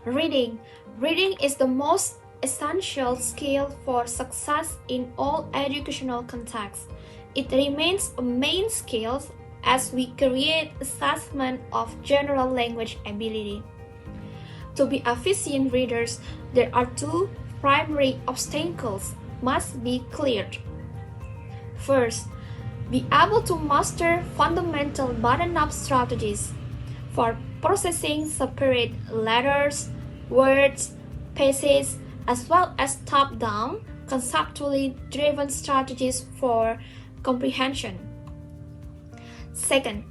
Reading. Reading is the most essential skill for success in all educational contexts. It remains a main skill as we create assessment of general language ability. To be efficient readers, there are two primary obstacles must be cleared. First, be able to master fundamental button-up strategies for processing separate letters, words, passages, as well as top-down, conceptually driven strategies for comprehension. Second,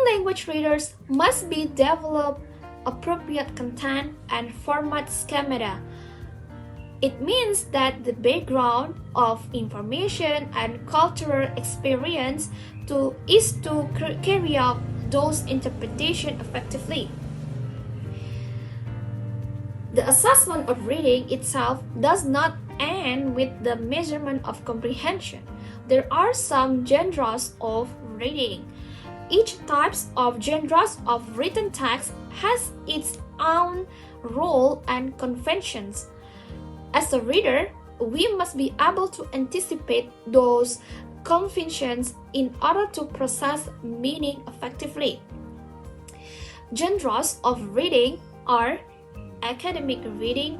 language readers must be developed appropriate content and format schemata. It means that the background of information and cultural experience is to carry out those interpretations effectively. The assessment of reading itself does not end with the measurement of comprehension. There are some genres of reading. Each type of genres of written text has its own role and conventions. As a reader, we must be able to anticipate those conventions in order to process meaning effectively. Genres of reading are academic reading,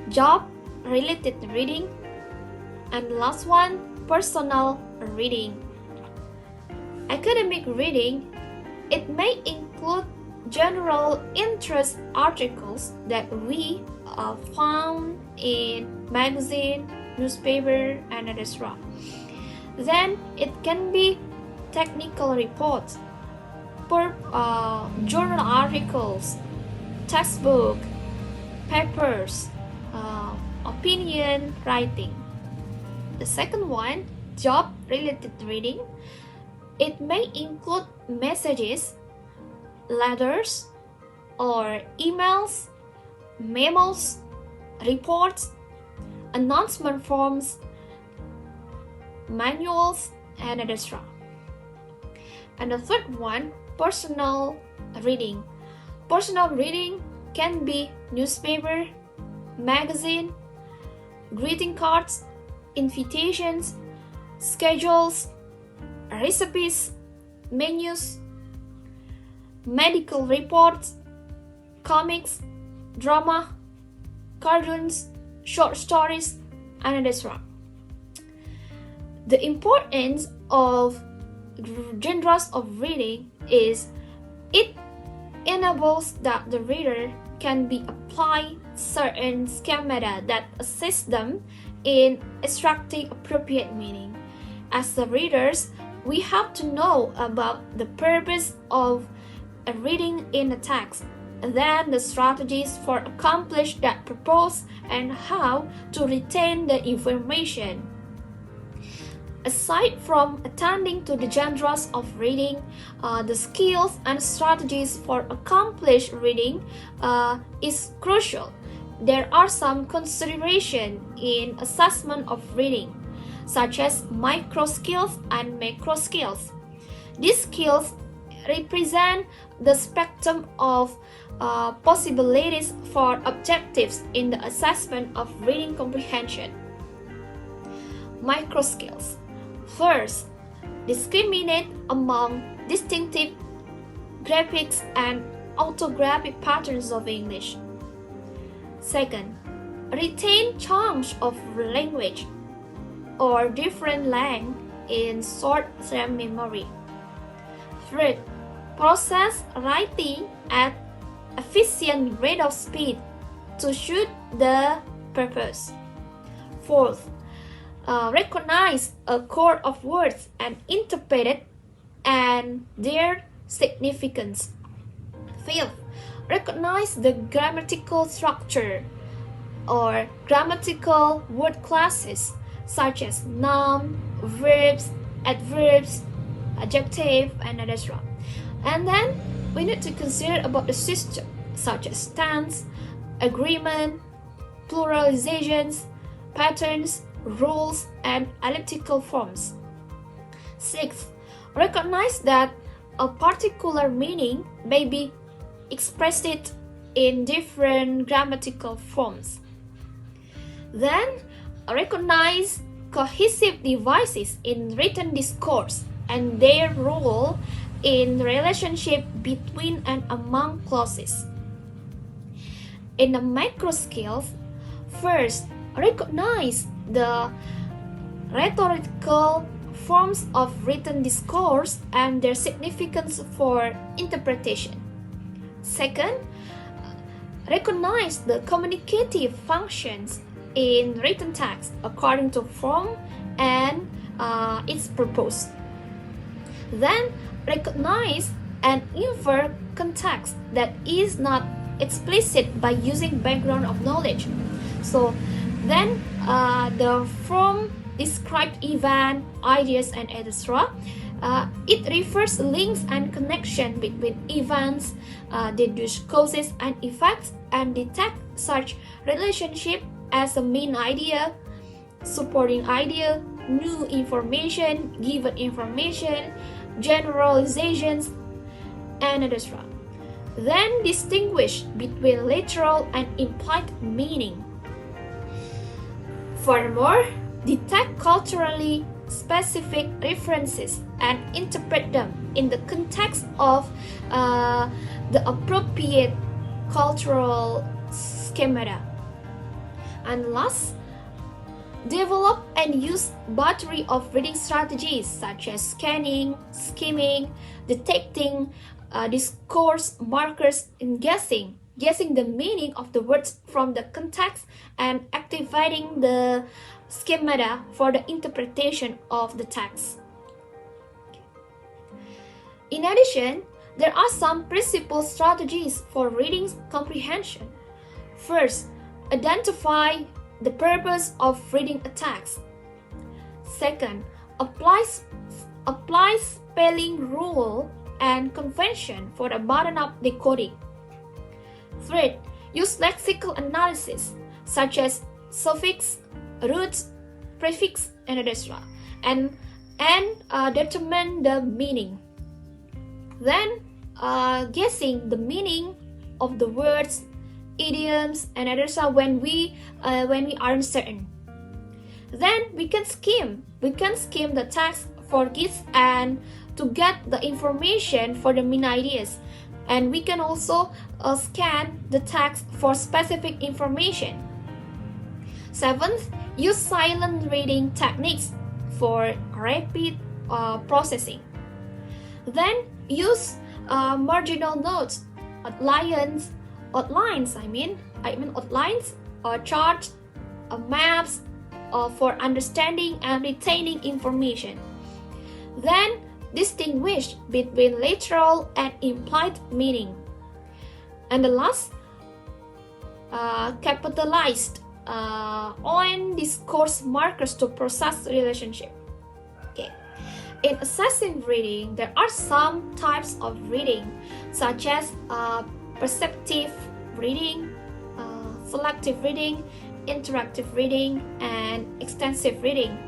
job-related reading, and last one, personal reading. Academic reading, it may include general interest articles that we found in magazine, newspaper, and etc. Then it can be technical reports, journal articles, textbook, papers, opinion writing. The second one, job-related reading, it may include messages, letters, or emails, memos, reports, announcement forms, manuals, and etc. And the third one, personal reading. Personal reading can be newspaper, magazine, greeting cards, invitations, schedules, recipes, menus, medical reports, comics, drama, cartoons, short stories, and etc. The importance of genres of reading is it enables that the reader can be applied certain schemata that assist them in extracting appropriate meaning. As the readers, we have to know about the purpose of a reading in a text, then the strategies for accomplish that purpose, and how to retain the information. Aside from attending to the genres of reading, the skills and strategies for accomplished reading is crucial. There are some considerations in assessment of reading, such as micro skills and macro skills. These skills represent the spectrum of possibilities for objectives in the assessment of reading comprehension. Micro skills. First, discriminate among distinctive graphics and orthographic patterns of English. Second, retain chunks of language or different length in short-term memory. Third, process writing at efficient rate of speed to suit the purpose. Fourth, recognize a core of words and interpret it and their significance. Fifth, recognize the grammatical structure or grammatical word classes such as noun, verbs, adverbs, adjective, and etc. And then we need to consider about the system such as tense, agreement, pluralizations, patterns, rules, and elliptical forms. Sixth, recognize that a particular meaning may be expressed in different grammatical forms. Then, recognize cohesive devices in written discourse and their role in relationship between and among clauses. In the macro scales, first, recognize the rhetorical forms of written discourse and their significance for interpretation. Second, recognize the communicative functions in written text according to form and its purpose. Then, recognize and infer context that is not explicit by using background of knowledge. So then the form described event, ideas, and etc. It refers links and connection between events, deduce causes and effects, and detect such relationship as a main idea, supporting idea, new information, given information, generalizations, and etc. Then distinguish between literal and implied meaning. Furthermore, detect culturally specific references and interpret them in the context of the appropriate cultural schemata. And last, develop and use battery of reading strategies such as scanning, skimming, detecting discourse markers, and guessing the meaning of the words from the context and activating the schemata for the interpretation of the text. In addition, there are some principal strategies for reading comprehension. First, identify the purpose of reading a text. Second, apply spelling rule and convention for the button-up decoding. Third, use lexical analysis such as suffix, roots, prefix, and etc. and determine the meaning. Then, guessing the meaning of the words, idioms, and etc. when we are uncertain. Then we can skim the text for this and to get the information for the main ideas, and we can also scan the text for specific information. Seventh, use silent reading techniques for rapid processing. Then use marginal notes, outlines, charts, maps for understanding and retaining information. Then distinguish between literal and implied meaning. And the last, capitalized on discourse markers to process relationship. Okay. In assessing reading, there are some types of reading, such as perceptive reading, selective reading, interactive reading, and extensive reading.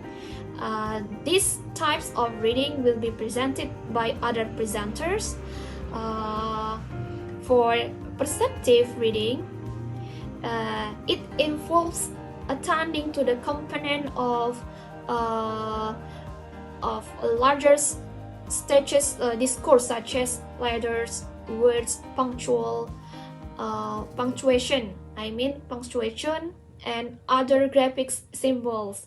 These types of reading will be presented by other presenters. For perceptive reading, it involves attending to the component of larger stages discourse, such as letters, words, punctuation, and other graphics symbols.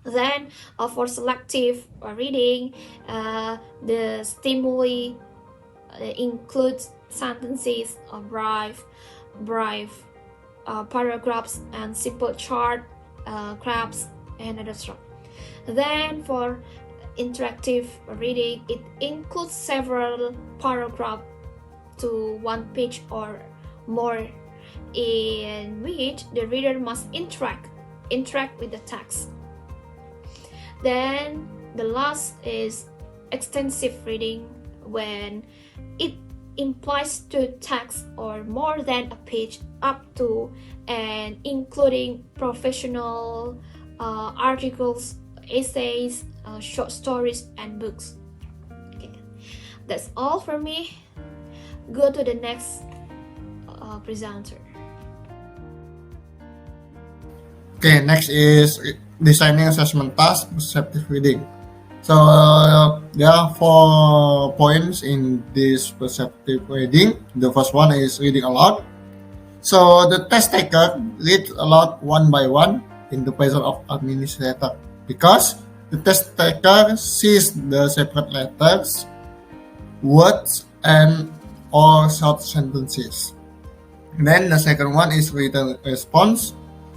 Then for selective reading, the stimuli includes sentences, brief paragraphs, and simple chart, graphs, and etc. Then for interactive reading, it includes several paragraphs to one page or more, in which the reader must interact with the text. Then the last is extensive reading, when it implies two texts or more than a page, up to and including professional articles, essays, short stories, and books. Okay. That's all for me. Go to the next presenter. Okay, next is designing assessment task, perceptive reading. So there are 4 points in this perceptive reading. The first one is reading aloud. So the test taker reads aloud one by one in the presence of administrator because the test taker sees the separate letters, words, and or short sentences. Then the second one is written response.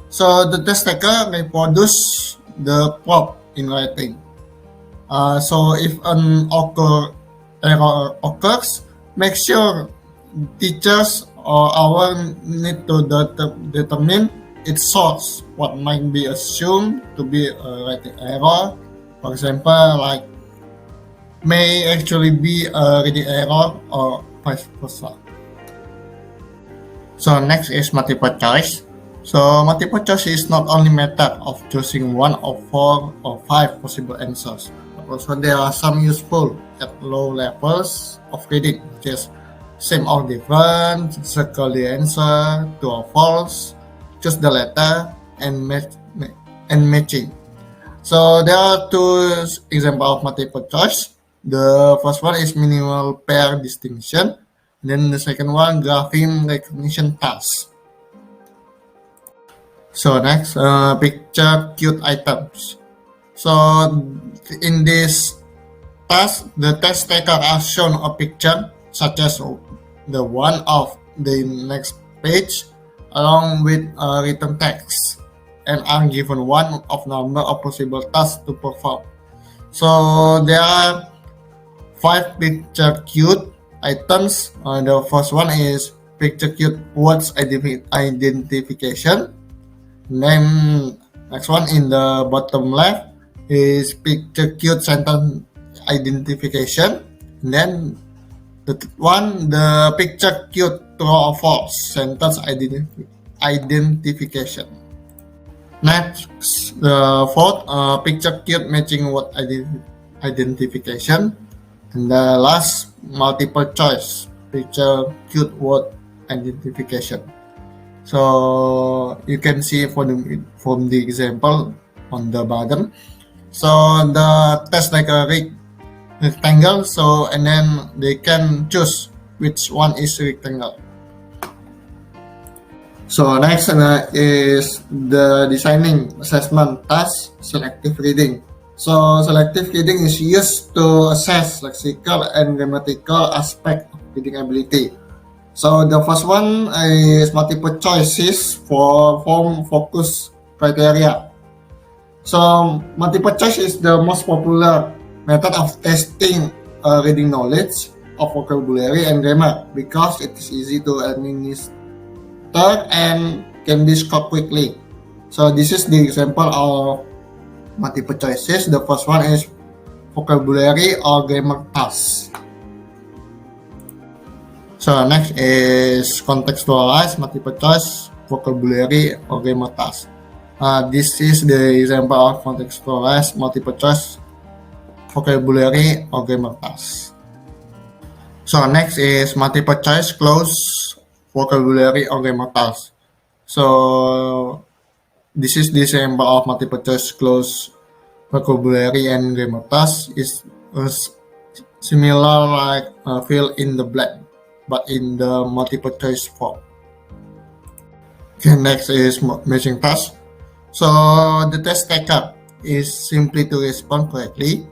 So the test taker reproduce the prompt in writing. So if an error occurs, make sure teachers or our need to determine its source. What might be assumed to be a writing error, for example, like may actually be a reading error or vice versa. So next is multiple choice. So multiple choice is not only matter of choosing one of 4 or 5 possible answers, but also there are some useful at low levels of reading, which is same or different, circle the answer, true or false, choose the letter, and matching. So there are 2 examples of multiple choice. The first one is minimal pair distinction. Then the second one, grapheme recognition task. So next, picture cute items. So in this task, the test taker are shown a picture such as the one of the next page along with written text and are given one of number of possible tasks to perform. So there are 5 picture cute items. The first one is picture cute words identification. Then next one in the bottom left is picture cute sentence identification. And then the one, the picture cute true or false sentence identification. Next, the fourth, picture cute matching word identification. And the last, multiple choice picture cute word identification. So you can see from the example on the bottom. So the test like a rectangle. So and then they can choose which one is rectangle. So next is the designing assessment task, selective reading. So selective reading is used to assess lexical and grammatical aspect of reading ability. So the first one is multiple choices for form focus criteria. So multiple choice is the most popular method of testing reading knowledge of vocabulary and grammar because it is easy to administer and can be scored quickly. So this is the example of multiple choices. The first one is vocabulary or grammar task. So next is contextualized multiple choice vocabulary or grammar task. This is the example of contextualized multiple choice vocabulary or grammar task. So next is multiple choice close vocabulary or grammar task. So this is the example of multiple choice close vocabulary and grammar task is similar like fill in the blank, but in the multiple choice form. Okay, next is matching task. So the test taker is simply to respond correctly,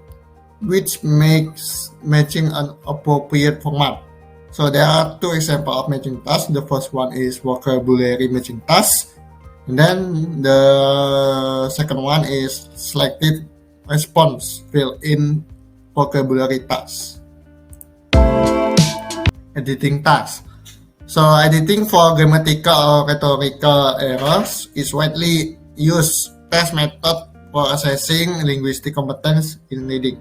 which makes matching an appropriate format. So there are 2 examples of matching tasks. The first one is vocabulary matching task, and then the second one is selective response fill in vocabulary task. Editing task. So editing for grammatical or rhetorical errors is widely used test method for assessing linguistic competence in reading.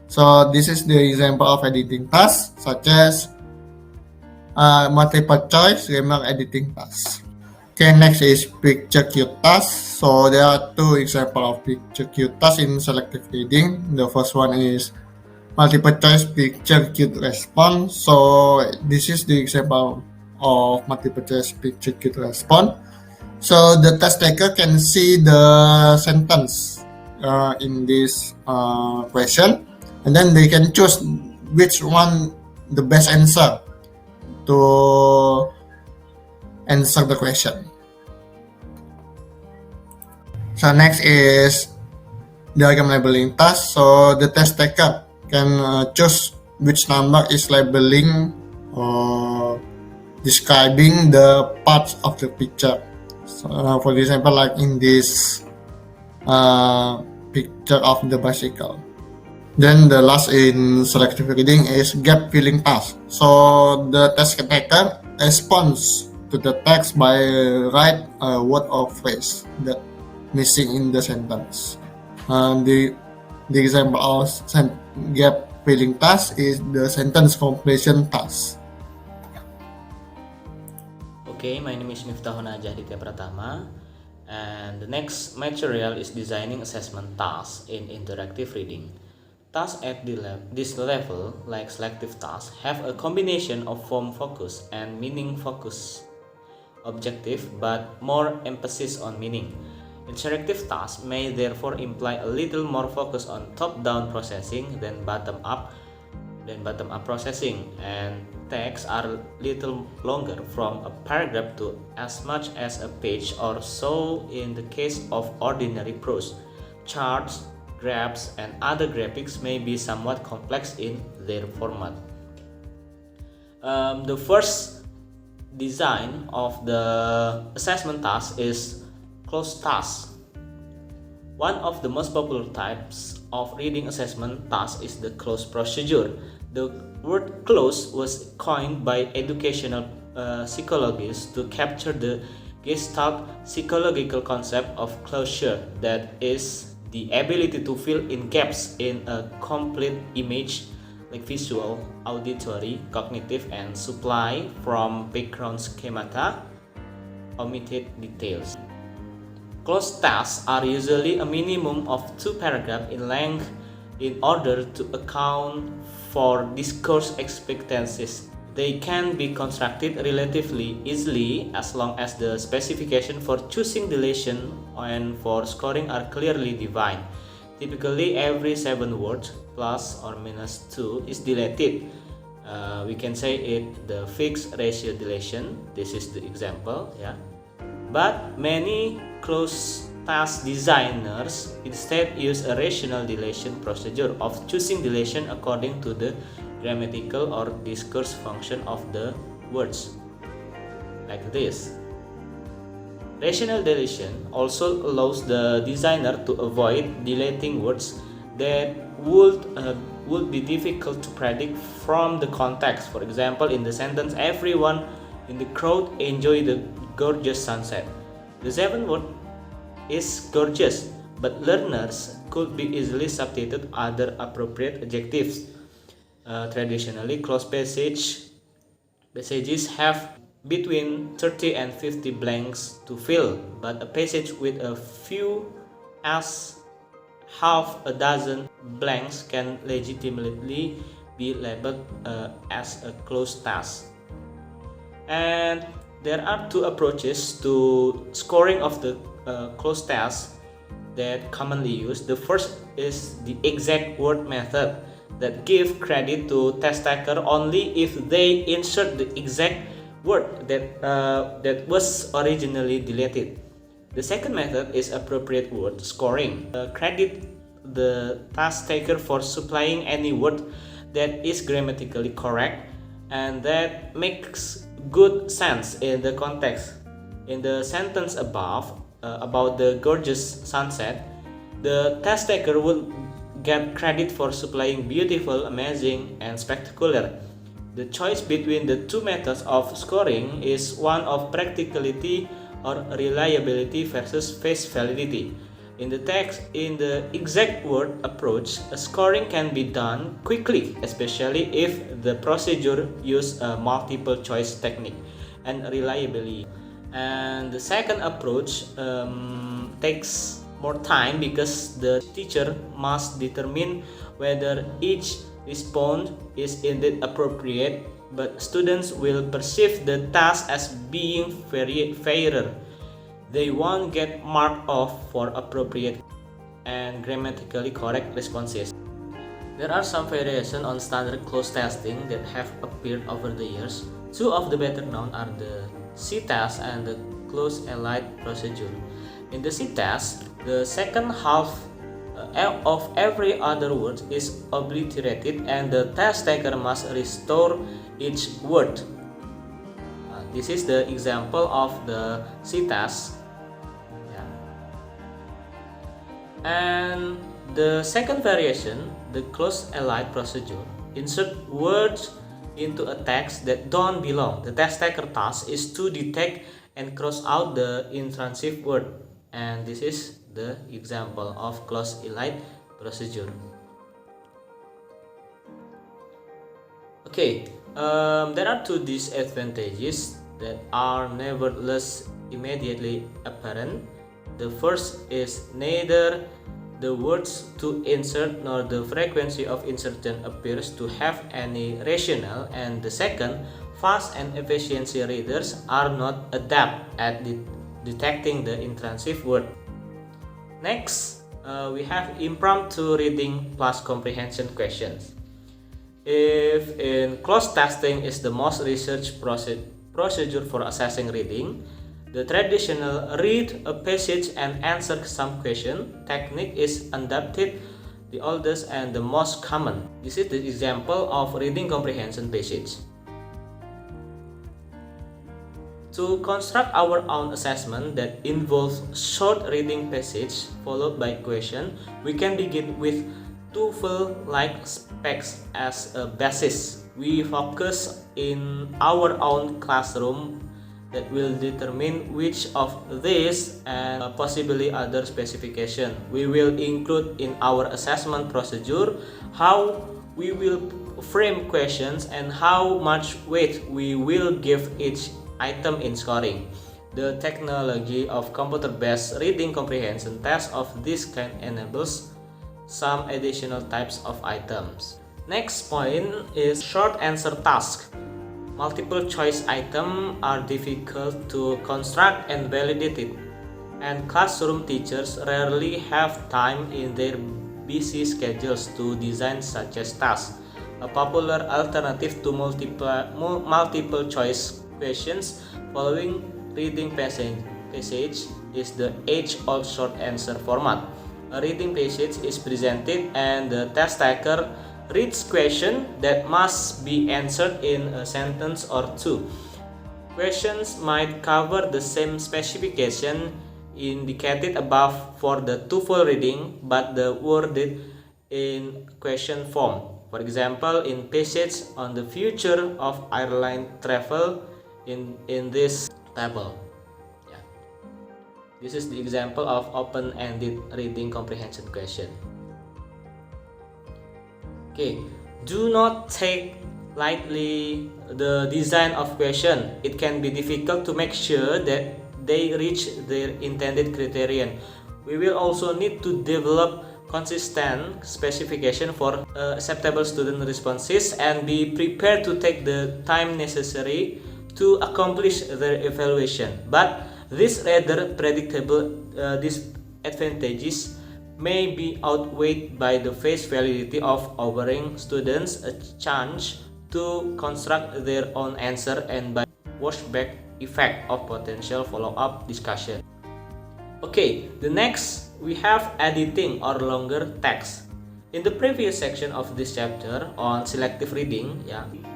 So this is the example of editing tasks such as multiple choice grammar editing task. Okay, next is picture cute task. So there are 2 examples of picture cute task in selective reading. The first one is multiple choice picture cute response. So this is the example of multiple choice picture kit response. So the test taker can see the sentence in this question, and then they can choose which one the best answer to answer the question. So next is diagram labeling task. So the test taker can choose which number is labeling or describing the parts of the picture. So, for example, like in this picture of the bicycle. Then the last in selective reading is gap filling task. So the test taker responds to the text by write a word or phrase that missing in the sentence. The example of gap filling task is the sentence completion task. Okay, my name is Miftahunajah Aditiya Pratama, and the next material is designing assessment tasks in interactive reading. Tasks at this level, like selective tasks, have a combination of form focus and meaning focus objective, but more emphasis on meaning. Interactive tasks may therefore imply a little more focus on top-down processing than bottom-up processing, and texts are little longer, from a paragraph to as much as a page or so in the case of ordinary prose. Charts, graphs, and other graphics may be somewhat complex in their format. The first design of the assessment task is closed task. One of the most popular types of reading assessment task is the closed procedure. The word close was coined by educational psychologists to capture the Gestalt psychological concept of closure, that is, the ability to fill in gaps in a complete image, like visual, auditory, cognitive, and supply from background schemata omitted details. Closed tasks are usually a minimum of 2 paragraphs in length in order to account for discourse expectancies. They can be constructed relatively easily as long as the specification for choosing deletion and for scoring are clearly defined. Typically, every 7 words plus or minus 2 is deleted. We can say it the fixed ratio deletion. This is the example, yeah. But many closed task designers instead use a rational deletion procedure of choosing deletion according to the grammatical or discourse function of the words, like this. Rational deletion also allows the designer to avoid deleting words that would be difficult to predict from the context. For example, in the sentence, everyone in the crowd enjoyed the gorgeous sunset. The 7th word is gorgeous, but learners could be easily substitute other appropriate adjectives. Traditionally, closed passages have between 30 and 50 blanks to fill, but a passage with a few as half a dozen blanks can legitimately be labeled as a closed task. And there are 2 approaches to scoring of the closed tasks that commonly used. The first is the exact word method, that give credit to test taker only if they insert the exact word that was originally deleted. The second method is appropriate word scoring. Credit the task taker for supplying any word that is grammatically correct and that makes good sense in the context. In the sentence above about the gorgeous sunset, the test taker would get credit for supplying beautiful, amazing, and spectacular. The choice between the 2 methods of scoring is one of practicality or reliability versus face validity. In the exact word approach, a scoring can be done quickly, especially if the procedure uses a multiple choice technique and reliability. And the second approach takes more time because the teacher must determine whether each response is indeed appropriate, but students will perceive the task as being fairer. They won't get marked off for appropriate and grammatically correct responses. There are some variations on standard cloze testing that have appeared over the years. Two of the better known are the C-test and the cloze-allied procedure. In the C-test, the second half of every other word is obliterated and the test taker must restore each word. This is the example of the C-test. And the second variation, the cloze-allied procedure, insert words into a text that don't belong. The test taker task is to detect and cross out the intransitive word, and this is the example of cloze-allied procedure. Okay, there are two disadvantages that are nevertheless immediately apparent. The first is neither the words to insert nor the frequency of insertion appears to have any rationale, and the second, fast and efficiency readers are not adept at detecting the intransitive word. Next, we have impromptu reading plus comprehension questions. If in cloze testing is the most researched procedure for assessing reading, the traditional read a passage and answer some question technique is undoubtedly the oldest and the most common. This is the example of reading comprehension passage. To construct our own assessment that involves short reading passage followed by question, we can begin with TOEFL-like specs as a basis. We focus in our own classroom that will determine which of these and possibly other specification we will include in our assessment procedure, how we will frame questions, and how much weight we will give each item in scoring. The technology of computer-based reading comprehension tests of this kind enables some additional types of items. Next point is short answer task. Multiple choice items are difficult to construct and validate it, and classroom teachers rarely have time in their busy schedules to design such as tasks. A popular alternative to multiple choice questions following reading passage is the age-old short answer format. A reading passage is presented and the test taker reads question that must be answered in a sentence or two. Questions might cover the same specification indicated above for the TOEFL reading, but the worded in question form. For example, in passage on the future of airline travel in this table. This is the example of open-ended reading comprehension question. Okay, do not take lightly the design of question. It can be difficult to make sure that they reach their intended criterion. We will also need to develop consistent specification for acceptable student responses and be prepared to take the time necessary to accomplish their evaluation. But these rather predictable disadvantages may be outweighed by the face validity of offering students a chance to construct their own answer and by washback effect of potential follow-up discussion. Okay, the next we have editing or longer text. In the previous section of this chapter on selective reading,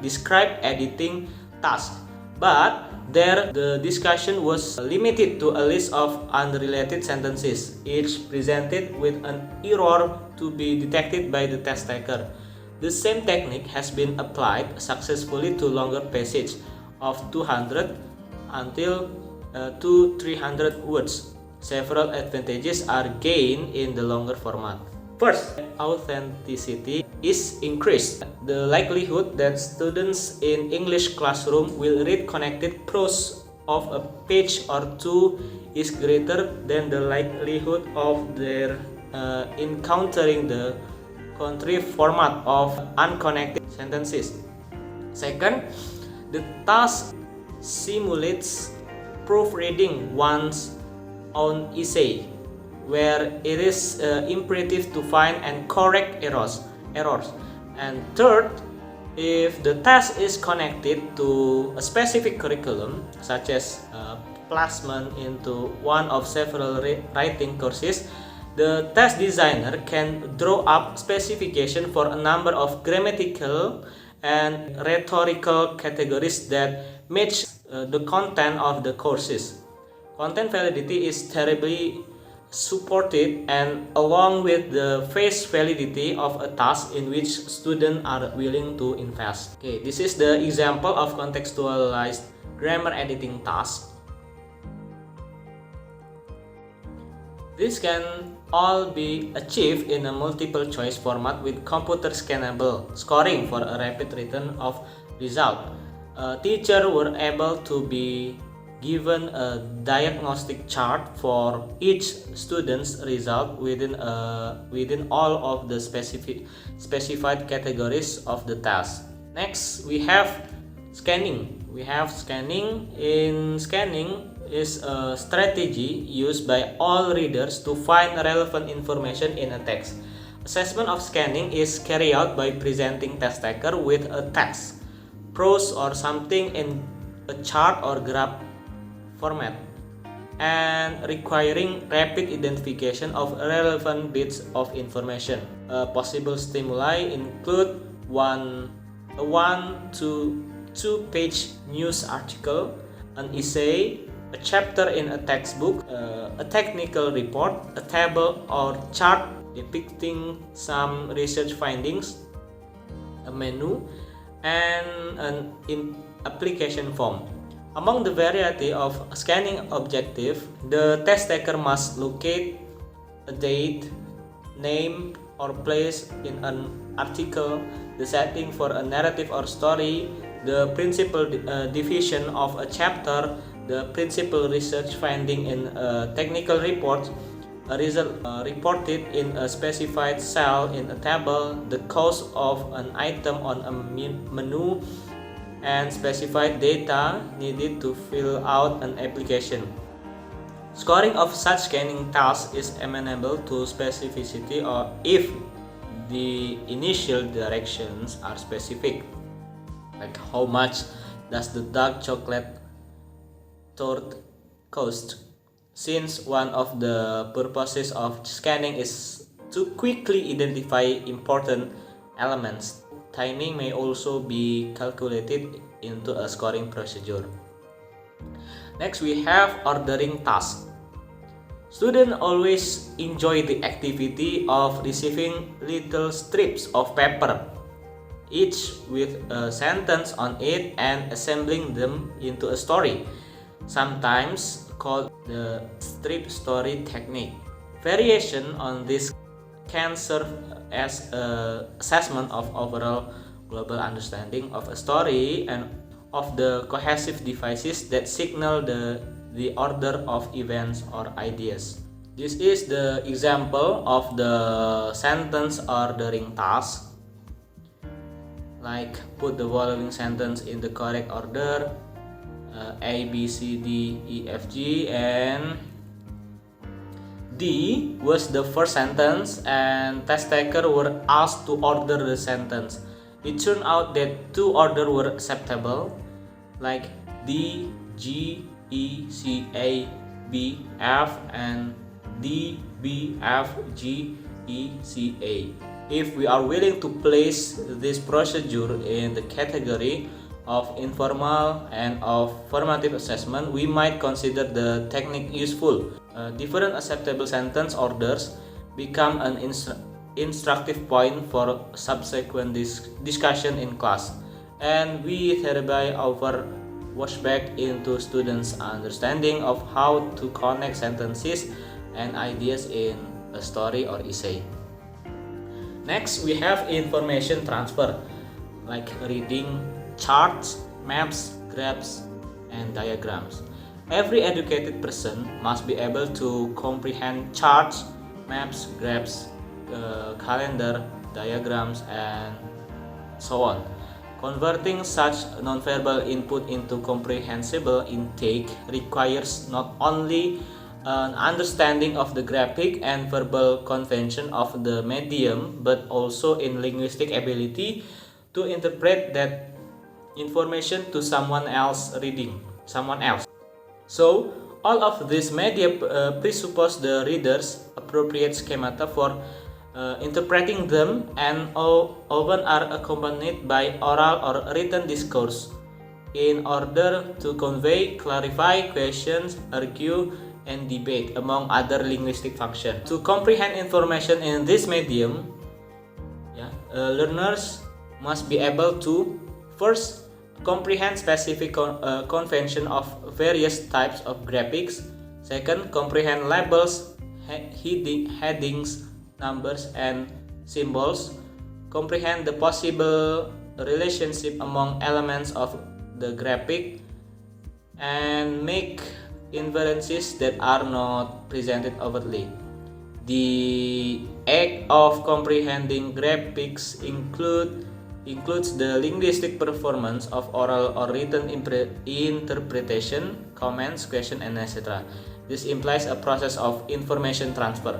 describe editing task, but there the discussion was limited to a list of unrelated sentences, each presented with an error to be detected by the test taker. The same technique has been applied successfully to longer passage of 200 until 300 words. Several advantages are gained in the longer format. First, authenticity is increased. The likelihood that students in English classroom will read connected prose of a page or two is greater than the likelihood of their encountering the contrived format of unconnected sentences. Second, the task simulates proofreading one's own essay, where it is imperative to find and correct errors. And third, if the task is connected to a specific curriculum, such as placement into one of several writing courses, the task designer can draw up specification for a number of grammatical and rhetorical categories that match the content of the courses. Content validity is terribly supported and along with the face validity of a task in which students are willing to invest. Okay, this is the example of contextualized grammar editing task. This can all be achieved in a multiple choice format with computer scannable scoring for a rapid return of result. Teachers were able to be given a diagnostic chart for each student's result within all of the specified categories of the task. Next, we have scanning. Scanning is a strategy used by all readers to find relevant information in a text. Assessment of scanning is carried out by presenting test taker with a text, prose or something in a chart or graph format, and requiring rapid identification of relevant bits of information. Possible stimuli include a 1 to 2 page news article, an essay, a chapter in a textbook, a technical report, a table or chart depicting some research findings, a menu, and an application form. Among the variety of scanning objectives, the test taker must locate a date, name, or place in an article, the setting for a narrative or story, the principal division of a chapter, the principal research finding in a technical report, a result reported in a specified cell in a table, the cost of an item on a menu, and specified data needed to fill out an application. Scoring of such scanning tasks is amenable to specificity or if the initial directions are specific, like how much does the dark chocolate tort cost, since one of the purposes of scanning is to quickly identify important elements. Timing may also be calculated into a scoring procedure. Next, we have ordering tasks. Students always enjoy the activity of receiving little strips of paper, each with a sentence on it, and assembling them into a story, sometimes called the strip story technique. Variation on this can serve as an assessment of overall global understanding of a story and of the cohesive devices that signal the order of events or ideas. This is the example of the sentence ordering task, like put the following sentence in the correct order, A, B, C, D, E, F, G, and D was the first sentence, and test taker were asked to order the sentence. It turned out that two orders were acceptable, like D, G, E, C, A, B, F, and D, B, F, G, E, C, A. If we are willing to place this procedure in the category of informal and of formative assessment, we might consider the technique useful. Different acceptable sentence orders become an instructive point for subsequent discussion in class, and we thereby offer washback into students' understanding of how to connect sentences and ideas in a story or essay. Next, we have information transfer, like reading charts, maps, graphs, and diagrams. Every educated person must be able to comprehend charts, maps, graphs, calendar, diagrams, and so on. Converting such nonverbal input into comprehensible intake requires not only an understanding of the graphic and verbal convention of the medium, but also in linguistic ability to interpret that information to someone else. So all of these media presuppose the reader's appropriate schemata for interpreting them, and often are accompanied by oral or written discourse in order to convey, clarify, question, argue, and debate, among other linguistic functions. To comprehend information in this medium, learners must be able to first comprehend specific convention of various types of graphics. Second, comprehend labels, headings, numbers, and symbols. Comprehend the possible relationship among elements of the graphic, and make inferences that are not presented overtly. The act of comprehending graphics includes the linguistic performance of oral or written interpretation, comments, question, and etc. This implies a process of information transfer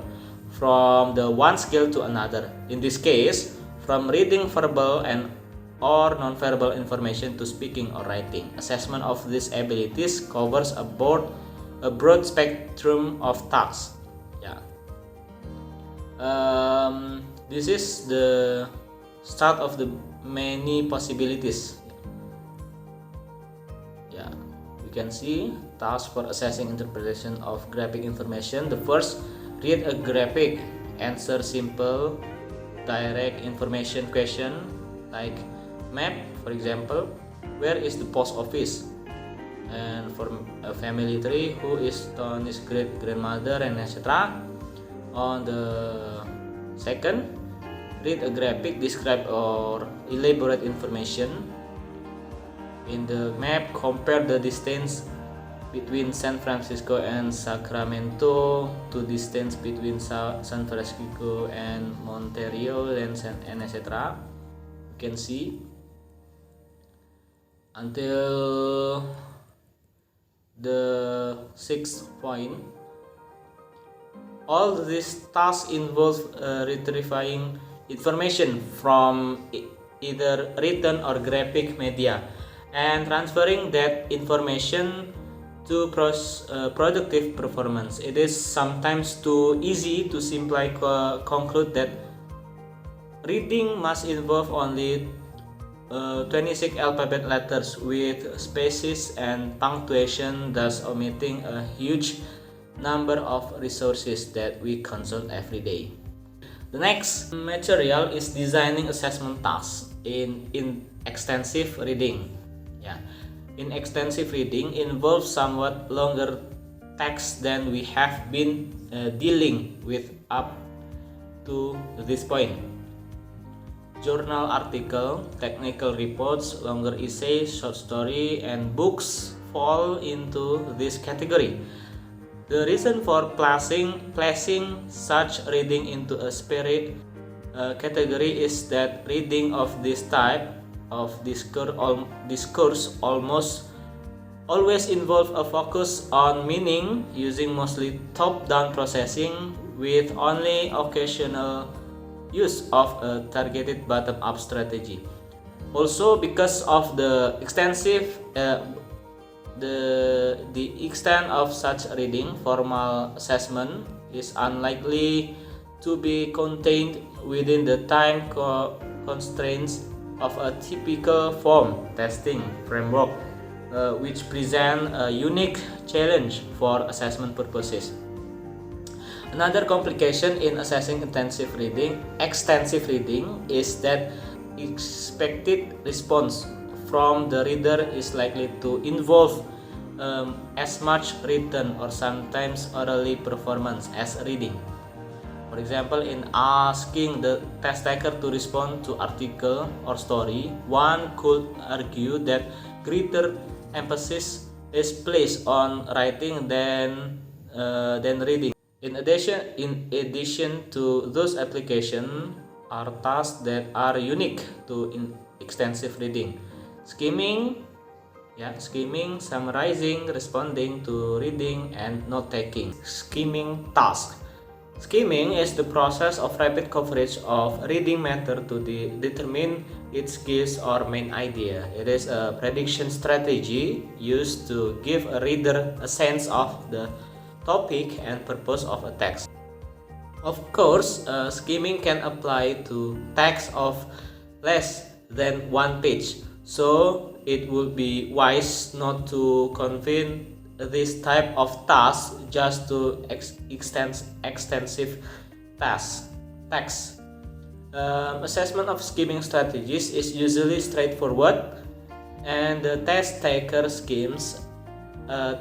from the one skill to another. In this case, from reading verbal and or nonverbal information to speaking or writing. Assessment of these abilities covers a broad spectrum of tasks. This is the start of the many possibilities. You can see tasks for assessing interpretation of graphic information. The first, read a graphic, answer simple, direct information question like map, for example, where is the post office, and for a family tree, who is Tony's great grandmother, and etc. On the second, read a graphic, describe or elaborate information. In the map, compare the distance between San Francisco and Sacramento to distance between San Francisco and Montreal and etc. You can see until the sixth point. All these tasks involve retrieving information from either written or graphic media and transferring that information to productive performance. It is sometimes too easy to simply conclude that reading must involve only 26 alphabet letters with spaces and punctuation, thus omitting a huge number of resources that we consult every day. The next material is designing assessment tasks in extensive reading. In extensive reading involves somewhat longer text than we have been dealing with up to this point. Journal article, technical reports, longer essays, short story, and books fall into this category. The reason for placing such reading into a separate category is that reading of this type of discourse almost always involve a focus on meaning, using mostly top-down processing with only occasional use of a targeted bottom-up strategy. Also, because of the extensive the extent of such reading, formal assessment is unlikely to be contained within the time constraints of a typical form testing framework, which present a unique challenge for assessment purposes. Another complication in assessing extensive reading is that expected response from the reader is likely to involve as much written or sometimes orally performance as reading. For example, in asking the test taker to respond to article or story, one could argue that greater emphasis is placed on writing than reading. In addition to those applications, are tasks that are unique to extensive reading. Skimming, summarizing, responding to reading, and note-taking. Skimming task. Skimming is the process of rapid coverage of reading matter to determine its gist or main idea. It is a prediction strategy used to give a reader a sense of the topic and purpose of a text. Of course, skimming can apply to text of less than one page, so it would be wise not to confine this type of task just to extensive text. Assessment of skimming strategies is usually straightforward, and the test taker skims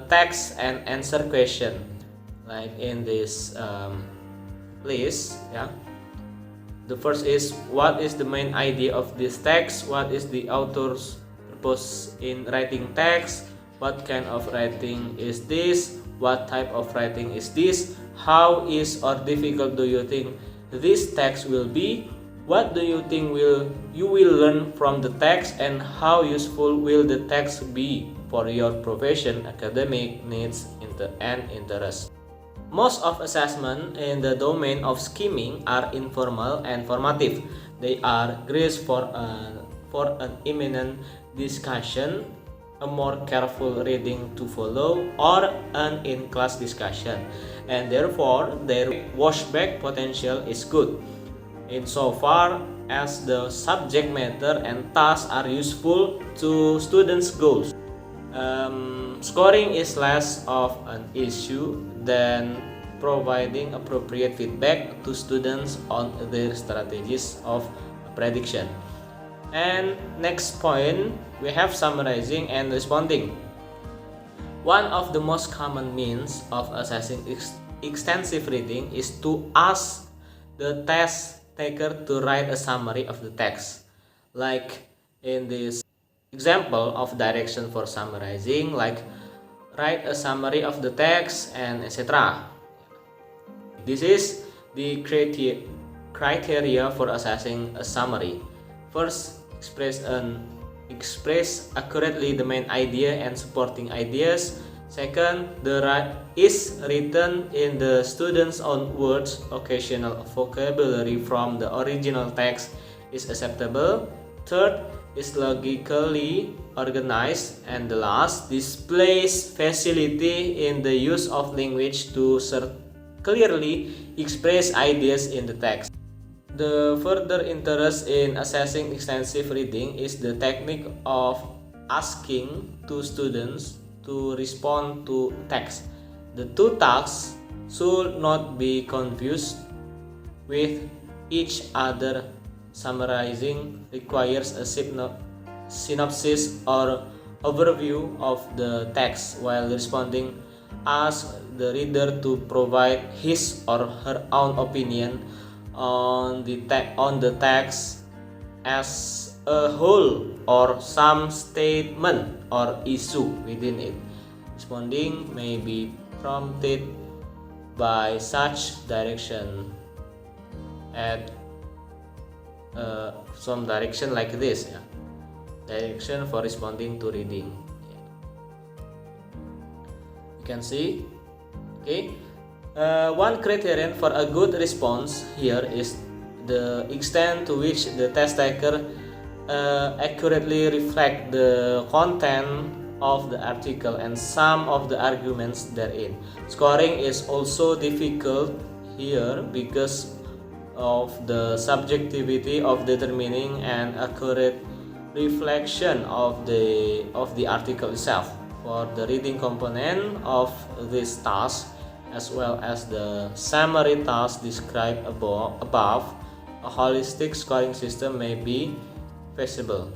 text and answer question, like in this list. The first is, what is the main idea of this text? What is the author's purpose in writing text? What kind of writing is this? What type of writing is this? How is or difficult do you think this text will be? What do you think you will learn from the text, and how useful will the text be for your profession, academic needs, and interest? Most of assessment in the domain of skimming are informal and formative. They are grace for an imminent discussion, a more careful reading to follow, or an in-class discussion, and therefore their washback potential is good, insofar as the subject matter and tasks are useful to students' goals. Scoring is less of an issue than providing appropriate feedback to students on their strategies of prediction. And next point, we have summarizing and responding. One of the most common means of assessing extensive reading is to ask the test taker to write a summary of the text, like in this example of direction for summarizing, like write a summary of the text and etc. This is the criteria for assessing a summary. First, express accurately the main idea and supporting ideas. Second, is written in the student's own words. Occasional vocabulary from the original text is acceptable. Third, is logically organized. And the last, displays facility in the use of language to clearly express ideas in the text. The further interest in assessing extensive reading is the technique of asking two students to respond to text. The two tasks should not be confused with each other. Summarizing requires a synopsis or overview of the text, while responding asks the reader to provide his or her own opinion on the text as a whole, or some statement or issue within it. Responding may be prompted by such direction at some direction like this, direction for responding to reading. You can see, okay. One criterion for a good response here is the extent to which the test taker accurately reflect the content of the article and some of the arguments therein. Scoring is also difficult here because of the subjectivity of determining an accurate reflection of the article itself. For the reading component of this task, as well as the summary task described above, a holistic scoring system may be feasible.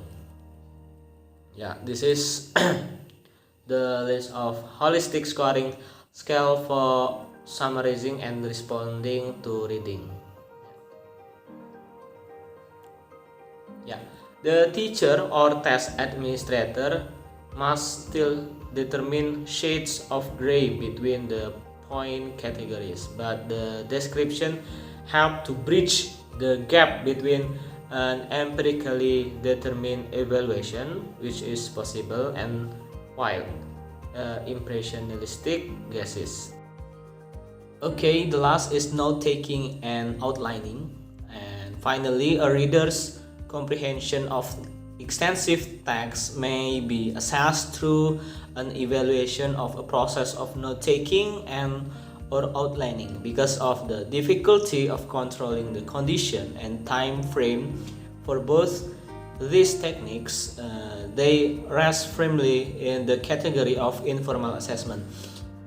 This is the list of holistic scoring scale for summarizing and responding to reading. The teacher or test administrator must still determine shades of gray between the point categories, but the description help to bridge the gap between an empirically determined evaluation, which is possible, and wild, impressionistic guesses. Okay, the last is note-taking and outlining. And finally, a reader's comprehension of extensive text may be assessed through an evaluation of a process of note-taking and or outlining. Because of the difficulty of controlling the condition and time frame for both these techniques, they rest firmly in the category of informal assessment.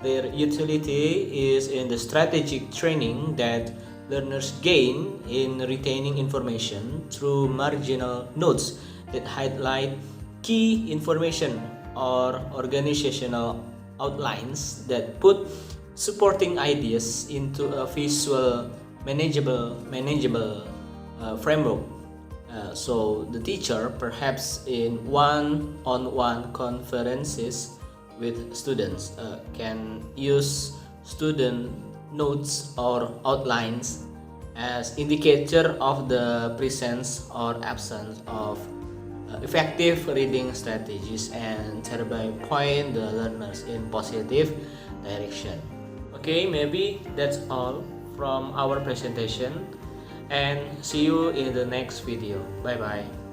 Their utility is in the strategic training that learners gain in retaining information through marginal notes that highlight key information or organizational outlines that put supporting ideas into a visual, manageable framework. So the teacher, perhaps in one-on-one conferences with students, can use student notes or outlines as indicator of the presence or absence of effective reading strategies, and thereby point the learners in positive direction. Okay, maybe that's all from our presentation, and see you in the next video. Bye bye.